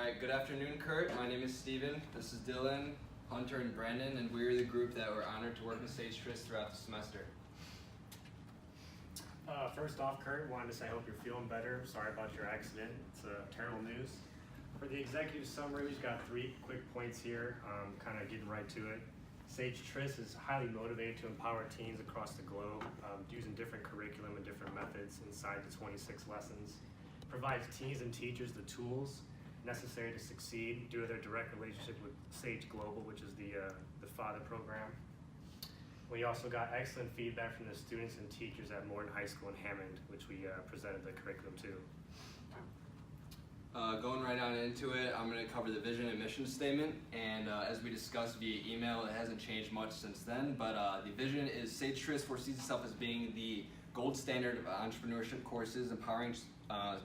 Alright, good afternoon, Kurt. My name is Steven. This is Dylan, Hunter, and Brandon, and we're the group that were honored to work with Sage TRIS throughout the semester. First off, Kurt, wanted to say I hope you're feeling better. Sorry about your accident. It's terrible news. For the executive summary, we've got 3 quick points here, kind of getting right to it. Sage TRIS is highly motivated to empower teens across the globe using different curriculum and different methods inside the 26 lessons. Provides teens and teachers the tools necessary to succeed due to their direct relationship with Sage Global, which is the father program. We also got excellent feedback from the students and teachers at Morton High School in Hammond, which we presented the curriculum to. Going right on into it, I'm going to cover the vision and mission statement, and as we discussed via email, it hasn't changed much since then, but the vision is Sage TRIS foresees itself as being the gold standard of entrepreneurship courses, empowering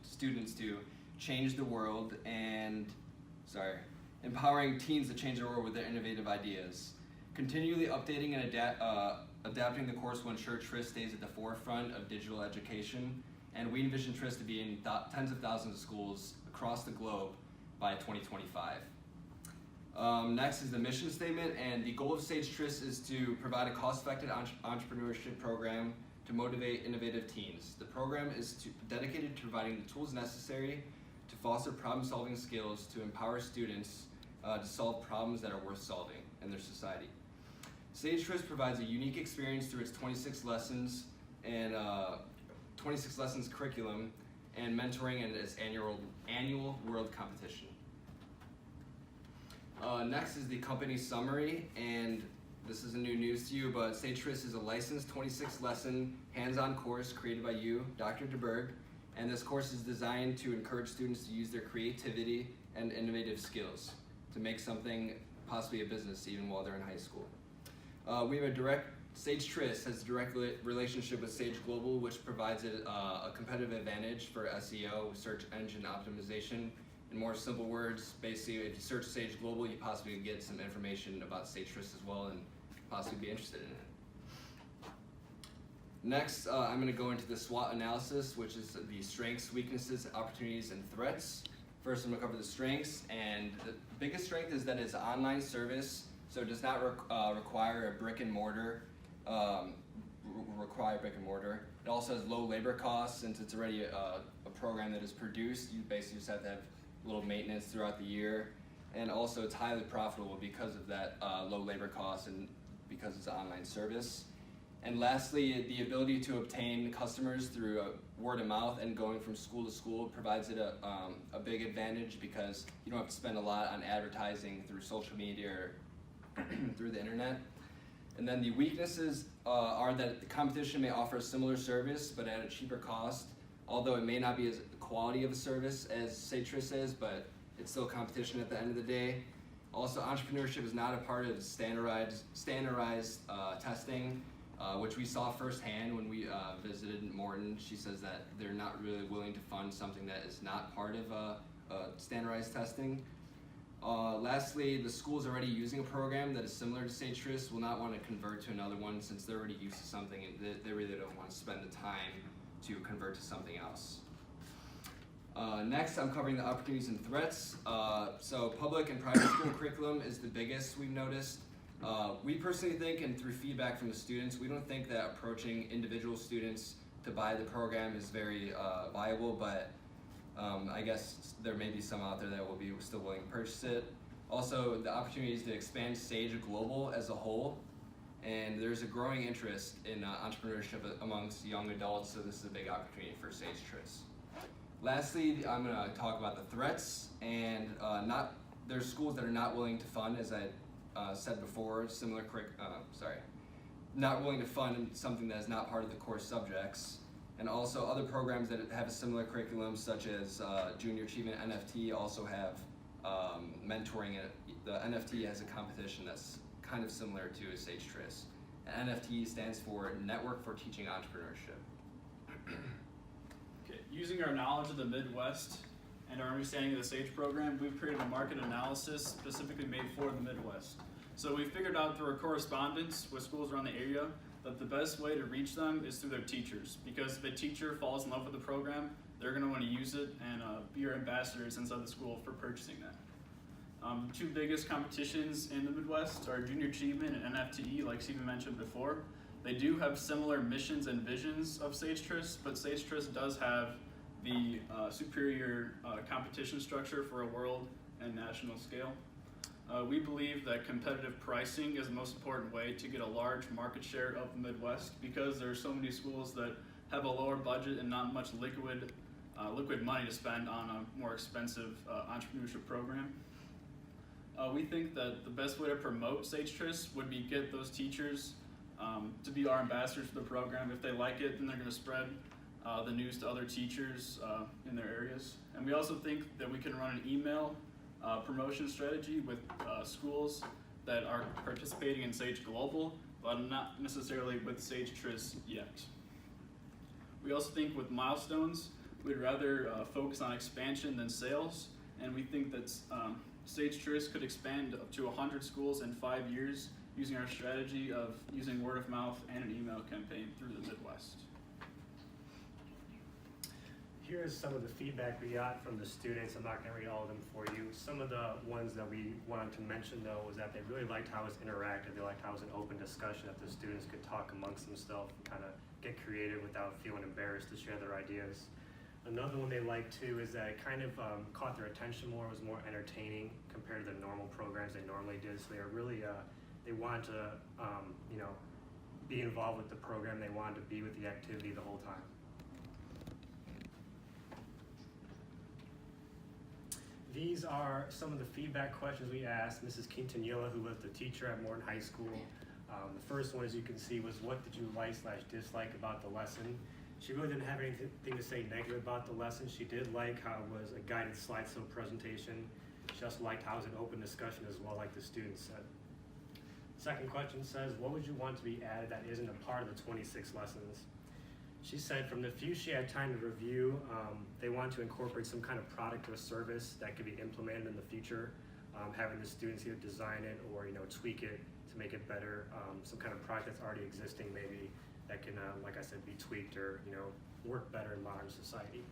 students to change the world empowering teens to change the world with their innovative ideas. Continually updating and adapting the course will ensure TRIS stays at the forefront of digital education, and we envision TRIS to be in tens of thousands of schools across the globe by 2025. Next is the mission statement, and the goal of Sage TRIS is to provide a cost-effective entrepreneurship program to motivate innovative teens. The program is dedicated to providing the tools necessary to foster problem-solving skills to empower students to solve problems that are worth solving in their society. Sage TRIS provides a unique experience through its 26 lessons and 26 lessons curriculum and mentoring and its annual world competition. Next is the company summary, and this isn't new news to you, but Sage TRIS is a licensed 26 lesson hands-on course created by you, Dr. DeBerg, and this course is designed to encourage students to use their creativity and innovative skills to make something, possibly a business, even while they're in high school. We have Sage TRIS has a direct relationship with Sage Global, which provides it a competitive advantage for SEO, search engine optimization. In more simple words, basically, if you search Sage Global, you possibly get some information about Sage TRIS as well and possibly be interested in it. Next, I'm going to go into the SWOT analysis, which is the strengths, weaknesses, opportunities, and threats. First, I'm going to cover the strengths, and the biggest strength is that it's an online service, so it does not require a brick and mortar. It also has low labor costs since it's already a program that is produced. You basically just have to have a little maintenance throughout the year, and also it's highly profitable because of that low labor costs and because it's an online service. And lastly, the ability to obtain customers through word of mouth and going from school to school provides it a big advantage because you don't have to spend a lot on advertising through social media or through the internet. And then the weaknesses are that the competition may offer a similar service but at a cheaper cost, although it may not be as quality of a service as Sage TRIS is, but it's still competition at the end of the day. Also, entrepreneurship is not a part of standardized testing, which we saw firsthand when we visited Morton. She says that they're not really willing to fund something that is not part of standardized testing. Lastly, the schools already using a program that is similar to Sage TRIS will not want to convert to another one since they're already used to something and they really don't want to spend the time to convert to something else. Next, I'm covering the opportunities and threats. So public and private school curriculum is the biggest we've noticed. We personally think, and through feedback from the students, we don't think that approaching individual students to buy the program is very viable, but I guess there may be some out there that will be still willing to purchase it. Also, the opportunities to expand Sage Global as a whole, and there's a growing interest in entrepreneurship amongst young adults, so this is a big opportunity for Sage TRIS. Lastly, I'm going to talk about the threats, and there's schools that are not willing to fund, as I said before, not willing to fund something that is not part of the course subjects. And also other programs that have a similar curriculum, such as Junior Achievement NFT, also have mentoring. The NFT has a competition that's kind of similar to Sage TRIS. And NFT stands for Network for Teaching Entrepreneurship. Okay. Using our knowledge of the Midwest and our understanding of the SAGE program, we've created a market analysis specifically made for the Midwest. So we figured out through our correspondence with schools around the area that the best way to reach them is through their teachers, because if a teacher falls in love with the program, they're going to want to use it and be your ambassadors inside the school for purchasing that. The two biggest competitions in the Midwest are Junior Achievement and NFTE, like Stephen mentioned before. They do have similar missions and visions of Sage TRIS, but Sage TRIS does have the superior competition structure for a world and national scale. We believe that competitive pricing is the most important way to get a large market share of the Midwest, because there are so many schools that have a lower budget and not much liquid money to spend on a more expensive entrepreneurship program. We think that the best way to promote Sage TRIS would be get those teachers to be our ambassadors for the program. If they like it, then they're going to spread the news to other teachers in their areas. And we also think that we can run an email promotion strategy with schools that are participating in Sage Global, but not necessarily with Sage TRIS yet. We also think with milestones, we'd rather focus on expansion than sales, and we think that Sage TRIS could expand up to 100 schools in 5 years using our strategy of using word of mouth and an email campaign through the Midwest. Here's some of the feedback we got from the students. I'm not going to read all of them for you. Some of the ones that we wanted to mention, though, was that they really liked how it was interactive. They liked how it was an open discussion, that the students could talk amongst themselves and kind of get creative without feeling embarrassed to share their ideas. Another one they liked, too, is that it kind of caught their attention more. It was more entertaining compared to the normal programs they normally did. So they were really, they wanted to, be involved with the program. They wanted to be with the activity the whole time. These are some of the feedback questions we asked Mrs. Quintanilla, who was the teacher at Morton High School. The first one, as you can see, was what did you like/dislike about the lesson? She really didn't have anything to say negative about the lesson. She did like how it was a guided slideshow presentation. She also liked how it was an open discussion as well, like the students said. Second question says, what would you want to be added that isn't a part of the 26 lessons? She said from the few she had time to review, they want to incorporate some kind of product or service that could be implemented in the future, having the students either design it or tweak it to make it better, some kind of product that's already existing maybe that can, like I said, be tweaked or work better in modern society.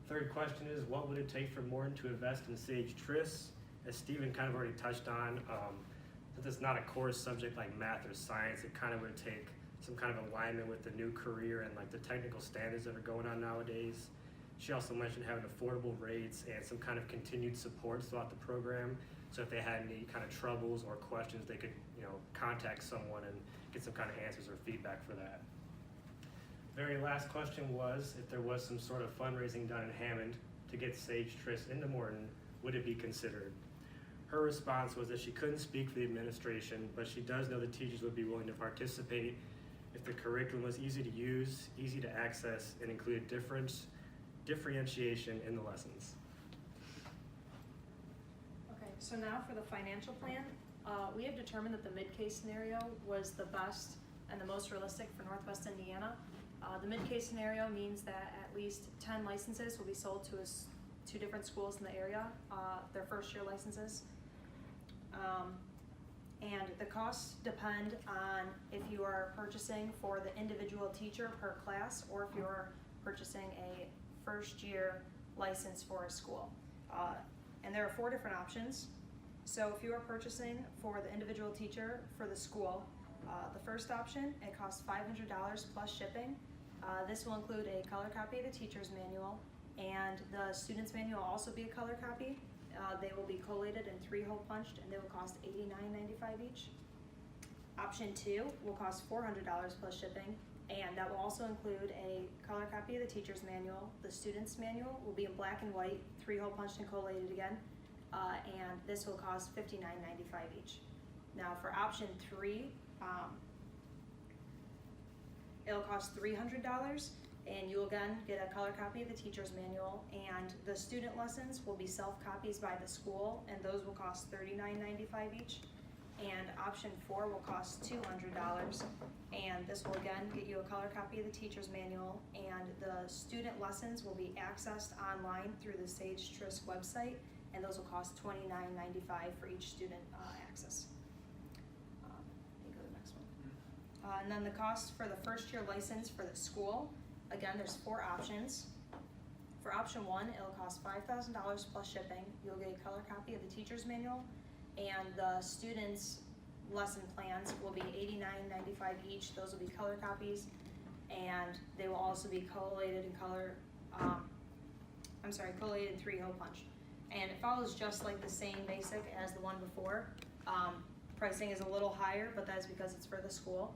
Third question is, what would it take for Morton to invest in Sage TRIS? As Stephen kind of already touched on, since it's not a core subject like math or science, it kind of would take some kind of alignment with the new career and like the technical standards that are going on nowadays. She also mentioned having affordable rates and some kind of continued support throughout the program. So if they had any kind of troubles or questions, they could contact someone and get some kind of answers or feedback for that. Very last question was, if there was some sort of fundraising done in Hammond to get Sage TRIS into Morton, would it be considered? Her response was that she couldn't speak for the administration, but she does know the teachers would be willing to participate if the curriculum was easy to use, easy to access, and included differentiation in the lessons. Okay, so now for the financial plan, we have determined that the mid-case scenario was the best and the most realistic for Northwest Indiana. The mid-case scenario means that at least 10 licenses will be sold to two different schools in the area, their first-year licenses. And the costs depend on if you are purchasing for the individual teacher per class or if you're purchasing a first-year license for a school. And there are 4 different options. So if you are purchasing for the individual teacher for the school, the first option, it costs $500 plus shipping. This will include a color copy of the teacher's manual, and the student's manual will also be a color copy. They will be collated and 3-hole punched, and they will cost $89.95 each. Option 2 will cost $400 plus shipping, and that will also include a color copy of the teacher's manual. The student's manual will be in black and white, 3-hole punched and collated again, and this will cost $59.95 each. Now for option 3, it'll cost $300, and you'll again get a color copy of the teacher's manual, and the student lessons will be self-copies by the school, and those will cost $39.95 each. And option 4 will cost $200, and this will again get you a color copy of the teacher's manual, and the student lessons will be accessed online through the Sage TRIS website, and those will cost $29.95 for each student access. You go to the next one. And then the cost for the first year license for the school, again, there's 4 options. For option 1, it'll cost $5,000 plus shipping. You'll get a color copy of the teacher's manual, and the students' lesson plans will be $89.95 each. Those will be color copies, and they will also be collated in collated 3-hole punched. And it follows just like the same basic as the one before. Pricing is a little higher, but that's because it's for the school.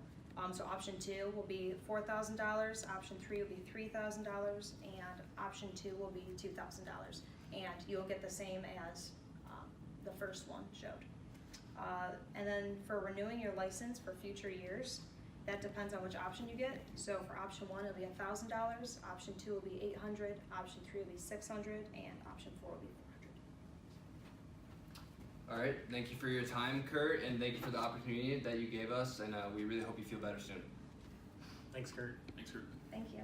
So option 2 will be $4,000, option 3 will be $3,000, and option 2 will be $2,000. And you'll get the same as the first one showed. And then for renewing your license for future years, that depends on which option you get. So for option 1, it'll be $1,000, option 2 will be $800, option 3 will be $600, and option 4 will be $400. All right, thank you for your time, Kurt, and thank you for the opportunity that you gave us, and we really hope you feel better soon. Thanks, Kurt. Thanks, Kurt. Thank you.